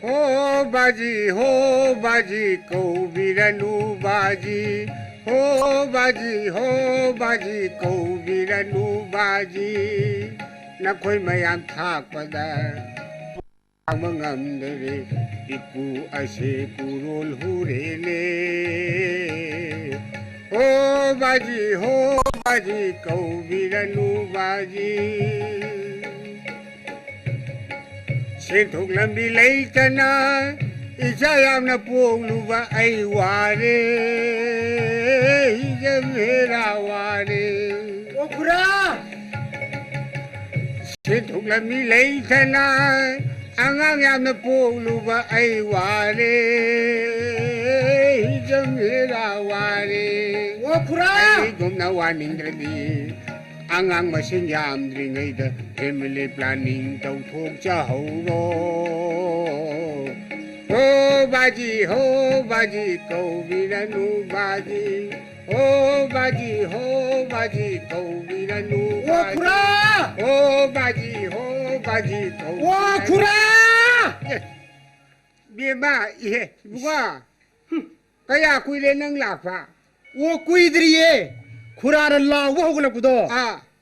Ho baji ko biranu baji ho baji ko biranu baji na khoi mayam thak pada amangam dere iku ase kurol hurele ho baji ko biranu baji Sinthuk lambi leitana isayam na pongluba ay ware hijamera ware Okura Sinthuk lambi leitana angayam na pongluba ay ware hijamera ware Okura Ay gumna wanindradi Angang masing yam dringay da family planning tàu thuốc cha hậu ro ho baji cầu viranu baji ho baji cầu viranu Okura ho baji cầu Okura bia ba ye buka kaya kui le nang la fa Okuidriye Kurana la wahugla kudo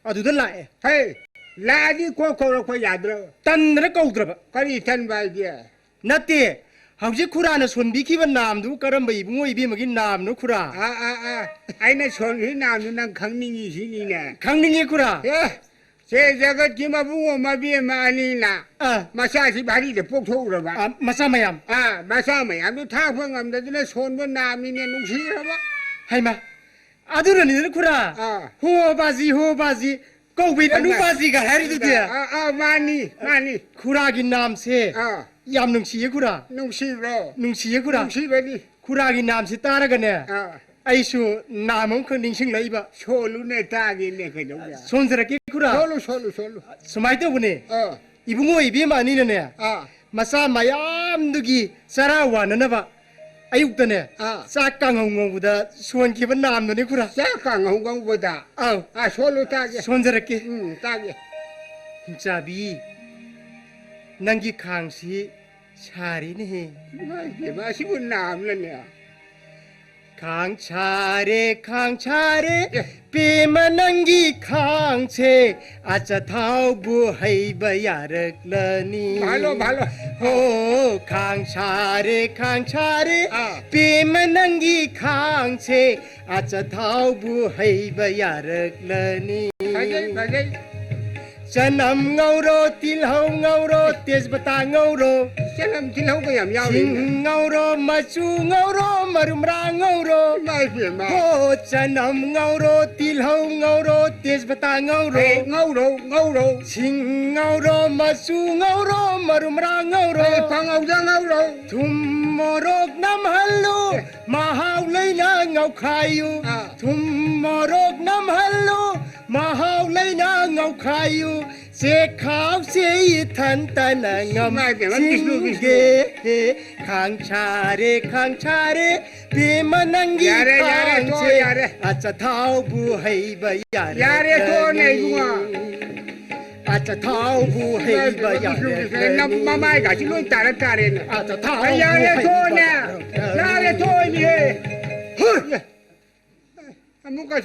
aduda la hey la di ko ko yadra tanra kaudra kari tan ba dia nate hauji kurana sonbi ki nam du karamba ibungo ibi magi nam no kura aina son hi nam nu nang khangning ni si ni na khangning kura se jagat ki ma bungo ma bi ma ani na masa si bari de pok tho ra ba masa mayam masa mayam du tha phang am da ne son bo nam ni ne nung si ra ba hai ma adura ni kura ho bazi ko bi anu bazi ga hari du dia mani kura gi nam se yam nung si kura nung si ro kura nung si ba ni kura gi nam si tara ga ne ai su namam ko ning sing lai ba solu ne ta gi ne ka jo ya sonjara ki kura solu sumai to bune ibungo ibi ma ni ne masa mayam du gi sarawa na ba ayuk tane sa kang hong buda suan ki ban nam no ni kura sa kang hong buda solu ta gi sonjara ki ta gi jabi nangi khang si chari ni he ma si bun nam le ne khang chare pe manangi khang che acha thau bu hai ba yarak lani bhalo ho khang chare pe manangi khang che acha thau bu hai ba yarak lani bajai Chanam ngauro tilhau ngauro tezbata ngauro chanam tilhau ko yam yaw sing ngauro machu ngauro marumra ngauro mai phe ma ho chanam ngauro tilhau ngauro tezbata ngauro sing ngauro machu ngauro marumra ngauro phangau ja ngauro thum morok nam hallu mahau leina ngau khayu thum morok nam hallu mahau leina ngau khayu se khao se than tan ngam ge khang chare pe manangi khang che acha thau bu hai ba yare to nei bunga acha thau bu hai ba yare nam mamai ga chi loi ta re na acha thau yare to ne yare to ni he amu ka